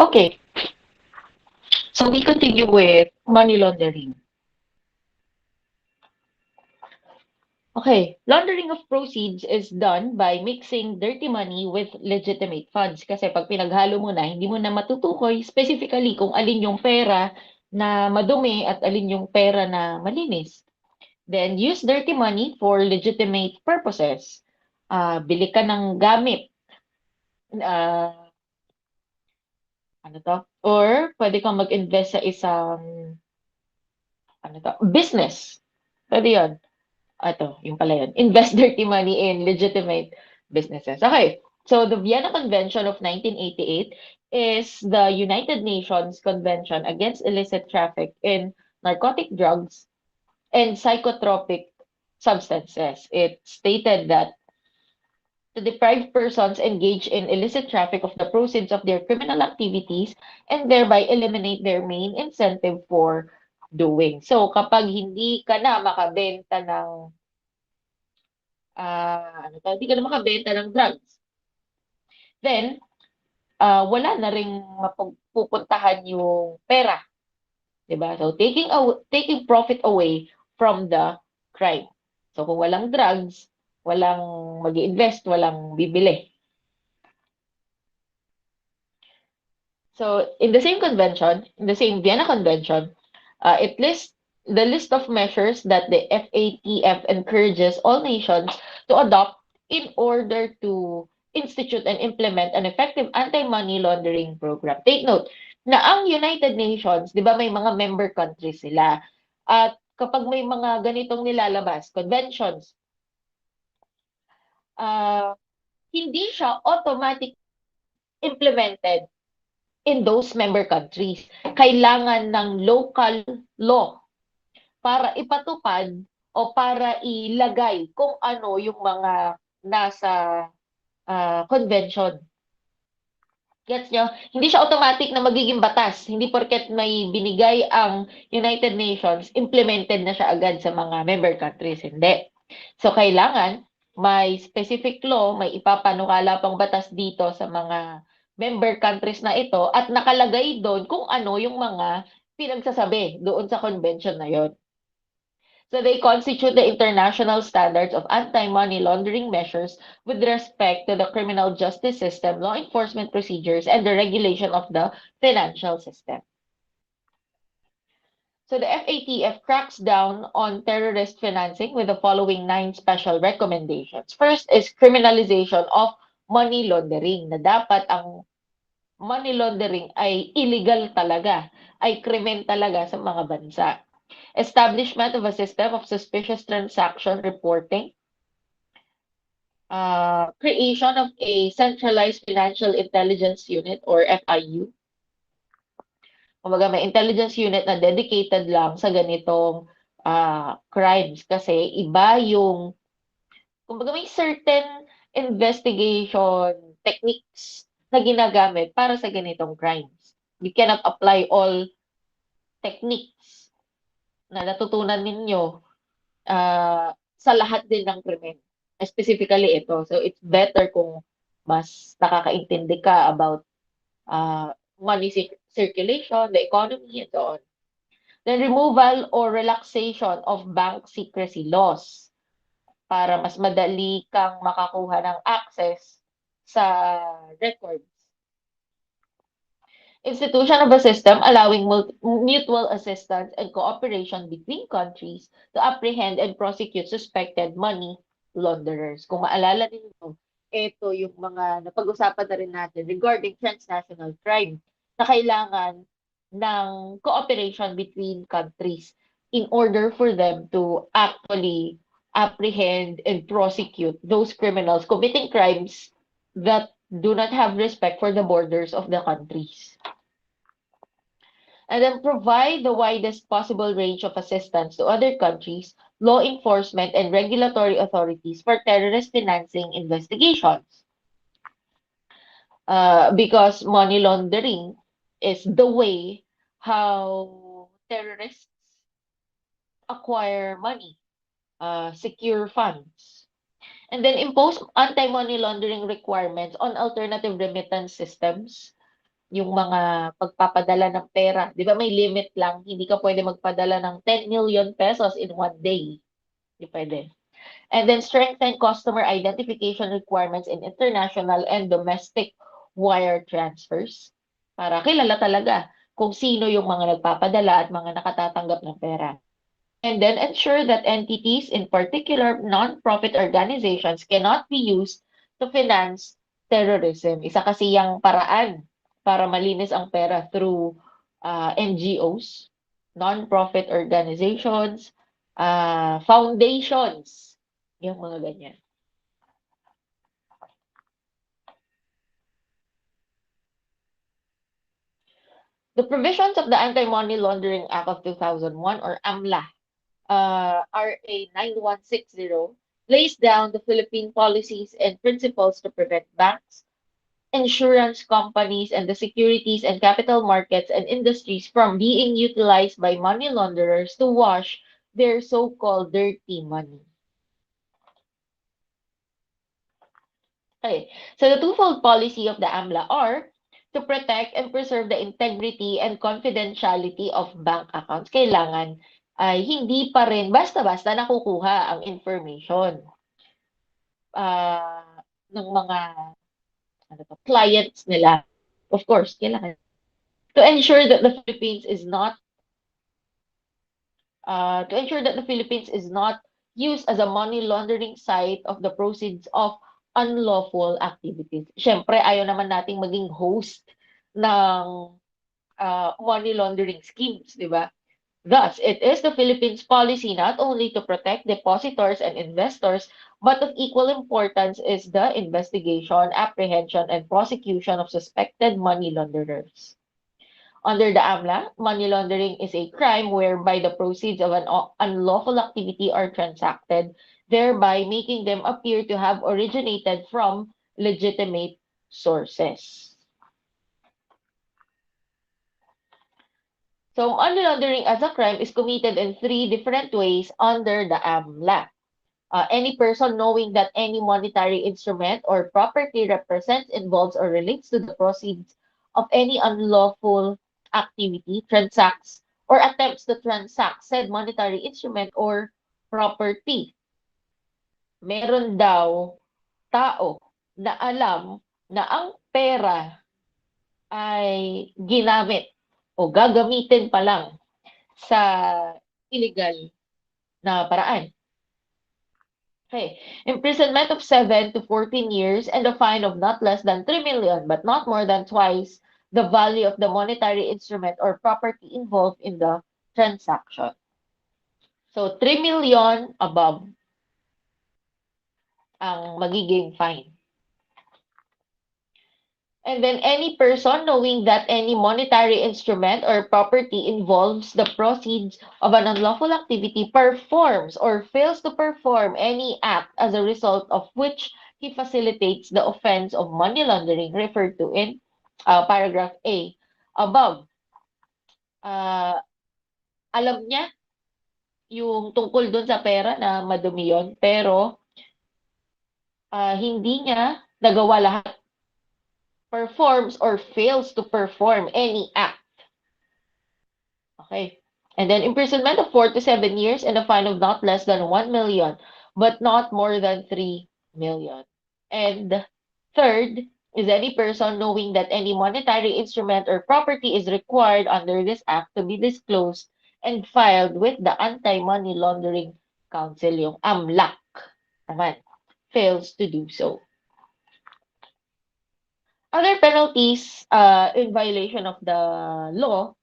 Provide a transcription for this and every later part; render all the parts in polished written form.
Okay, so we continue with money laundering. Okay, laundering of proceeds is done by mixing dirty money with legitimate funds. Kasi pag pinaghalo mo na, hindi mo na matutukoy specifically kung alin yung pera na madumi at alin yung pera na malinis. Then, use dirty money for legitimate purposes. Bili ka ng gamit. ah ano to? Or pwede kang mag-invest sa isang business. Pwede yun. Ito, yung pala yun. Invest dirty money in legitimate businesses. Okay. So the Vienna Convention of 1988 is the United Nations Convention Against Illicit Traffic in Narcotic Drugs and Psychotropic Substances. It stated that to deprive persons engaged in illicit traffic of the proceeds of their criminal activities and thereby eliminate their main incentive for doing. So kapag hindi ka na makabenta ng hindi ka na makabenta ng drugs, then wala na ring mapupuntahan yung pera, 'di ba? So taking profit away from the crime. So kung walang drugs, walang mag-iinvest, walang bibili. So in the same convention, in the same Vienna Convention, it lists the list of measures that the FATF encourages all nations to adopt in order to institute and implement an effective anti-money laundering program. Take note na ang United Nations, 'di ba may mga member countries sila. At kapag may mga ganitong nilalabas, conventions, uh, hindi siya automatic implemented in those member countries. Kailangan ng local law para ipatupad o para ilagay kung ano yung mga nasa convention. Gets nyo? Hindi siya automatic na magiging batas. Hindi porket may binigay ang United Nations, implemented na siya agad sa mga member countries. Hindi. So, kailangan may specific law, may ipapanukala pang batas dito sa mga member countries na ito at nakalagay doon kung ano yung mga pinagsasabi doon sa convention na yon. So they constitute the international standards of anti-money laundering measures with respect to the criminal justice system, law enforcement procedures, and the regulation of the financial system. So the FATF cracks down on terrorist financing with the following 9 special recommendations. First is criminalization of money laundering, na dapat ang money laundering ay illegal talaga, ay krimen talaga sa mga bansa. Establishment of a system of suspicious transaction reporting, creation of a centralized financial intelligence unit or FIU. Kumbaga may intelligence unit na dedicated lang sa ganitong crimes kasi iba yung kumbaga may certain investigation techniques na ginagamit para sa ganitong crimes. You cannot apply all techniques na natutunan ninyo sa lahat din ng krimen. Specifically ito. So, it's better kung mas nakakaintindi ka about money circulation, the economy, and so on. Then, removal or relaxation of bank secrecy laws para mas madali kang makakuha ng access sa records. Institution of a system allowing mutual assistance and cooperation between countries to apprehend and prosecute suspected money launderers. Kung maalala ninyo, ito yung mga napag-usapan na rin natin regarding transnational crime na kailangan ng cooperation between countries in order for them to actually apprehend and prosecute those criminals committing crimes that do not have respect for the borders of the countries. And then provide the widest possible range of assistance to other countries, law enforcement, and regulatory authorities for terrorist financing investigations. Because money laundering is the way how terrorists acquire money, secure funds. And then impose anti-money laundering requirements on alternative remittance systems yung mga pagpapadala ng pera. Di ba may limit lang? Hindi ka pwede magpadala ng 10 million pesos in one day. Hindi pwede. And then strengthen customer identification requirements in international and domestic wire transfers para kilala talaga kung sino yung mga nagpapadala at mga nakatatanggap ng pera. And then ensure that entities, in particular non-profit organizations, cannot be used to finance terrorism. Isa kasi yung paraan para malinis ang pera through NGOs, non-profit organizations, foundations, yung mga ganyan. The provisions of the Anti-Money Laundering Act of 2001 or AMLA RA 9160 lays down the Philippine policies and principles to prevent banks, insurance companies, and the securities and capital markets and industries from being utilized by money launderers to wash their so-called dirty money. Okay, so the twofold policy of the AMLA are to protect and preserve the integrity and confidentiality of bank accounts. Kailangan ay hindi pa rin basta-basta nakukuha ang information ng mga clients nila. Of course, kailangan. To ensure that the Philippines is not used as a money laundering site of the proceeds of unlawful activities. Siyempre, ayaw naman nating maging host ng money laundering schemes, di ba? Thus, it is the Philippines' policy not only to protect depositors and investors, but of equal importance is the investigation, apprehension, and prosecution of suspected money launderers. Under the AMLA, money laundering is a crime whereby the proceeds of an unlawful activity are transacted, thereby making them appear to have originated from legitimate sources. So, money laundering as a crime is committed in three different ways under the AMLA. Any person knowing that any monetary instrument or property represents, involves, or relates to the proceeds of any unlawful activity, transacts, or attempts to transact said monetary instrument or property. Meron daw tao na alam na ang pera ay ginamit o gagamitin pa lang sa illegal na paraan. Okay. Imprisonment of 7 to 14 years and a fine of not less than 3 million but not more than twice the value of the monetary instrument or property involved in the transaction. So 3 million above ang magiging fine. And then any person knowing that any monetary instrument or property involves the proceeds of an unlawful activity performs or fails to perform any act as a result of which he facilitates the offense of money laundering referred to in paragraph A above. Alam niya yung tungkol dun sa pera na madumi yun, pero hindi niya nagawa lahat, performs or fails to perform any act. Okay. And then imprisonment of 4 to 7 years and a fine of not less than 1 million, but not more than 3 million. And third is any person knowing that any monetary instrument or property is required under this act to be disclosed and filed with the Anti-Money Laundering Council, yung AMLAC, naman, fails to do so. Other penalties in violation of the law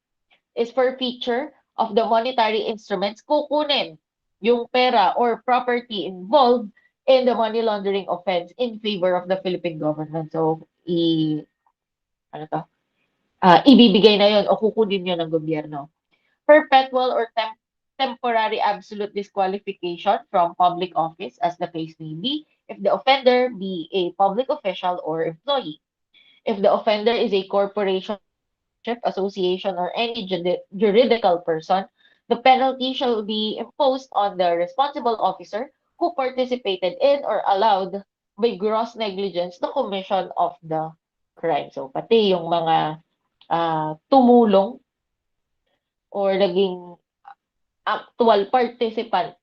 is forfeiture of the monetary instruments. Kukunin yung pera or property involved in the money laundering offense in favor of the Philippine government. So, ibibigay na yon o kukunin yun ng gobyerno. Perpetual or temporary absolute disqualification from public office, as the case may be, if the offender be a public official or employee. If the offender is a corporation, association, or any juridical person, the penalty shall be imposed on the responsible officer who participated in or allowed by gross negligence the commission of the crime. So, pati yung mga tumulong or naging actual participant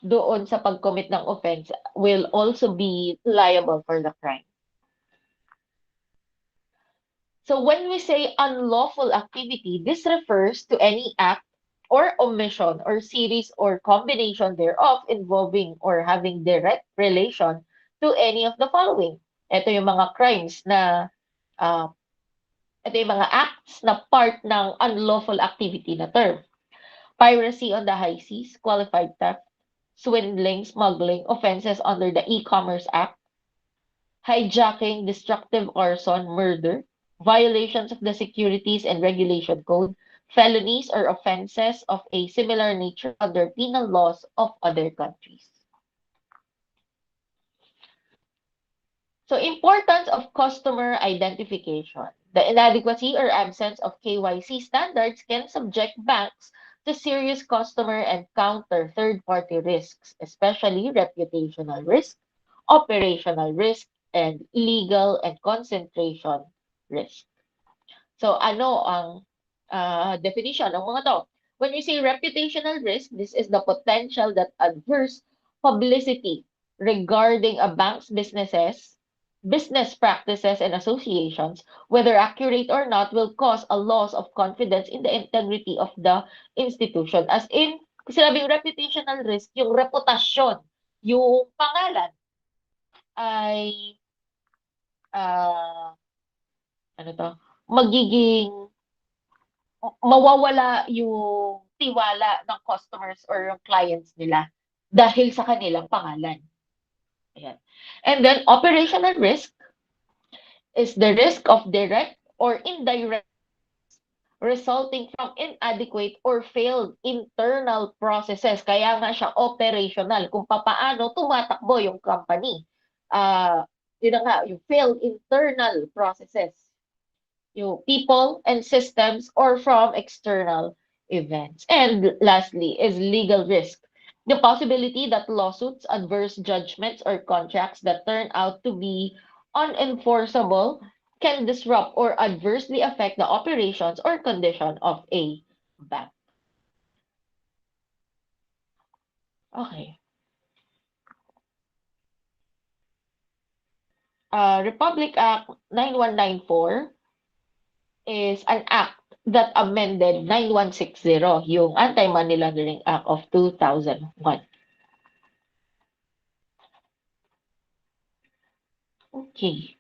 doon sa pag-commit ng offense will also be liable for the crime. So when we say unlawful activity, this refers to any act or omission or series or combination thereof involving or having direct relation to any of the following. Ito yung mga crimes na uh, ito yung mga acts na part ng unlawful activity na term. Piracy on the high seas, qualified theft, swindling, smuggling, offenses under the E-Commerce Act, hijacking, destructive arson, murder, violations of the Securities and Regulation Code, felonies or offenses of a similar nature under penal laws of other countries. So, importance of customer identification. The inadequacy or absence of KYC standards can subject banks to serious customer and counter third-party risks, especially reputational risk, operational risk, and legal and concentration risk. So, ano ang definition ng mga to? When you say reputational risk, this is the potential that adverse publicity regarding a bank's business practices and associations, whether accurate or not, will cause a loss of confidence in the integrity of the institution. As in, sinabing reputational risk, yung reputasyon, yung pangalan ay ano to, magiging mawawala yung tiwala ng customers or yung clients nila dahil sa kanilang pangalan. Ayan. And then, operational risk is the risk of direct or indirect resulting from inadequate or failed internal processes. Kaya nga siya operational, kung papaano tumatakbo yung company. Yun na nga, yung failed internal processes. Yung people and systems or from external events. And lastly is legal risk. The possibility that lawsuits, adverse judgments, or contracts that turn out to be unenforceable can disrupt or adversely affect the operations or condition of a bank. Okay. Republic Act 9194 is an act that amended 9160, yung Anti-Money Laundering Act of 2001. Okay.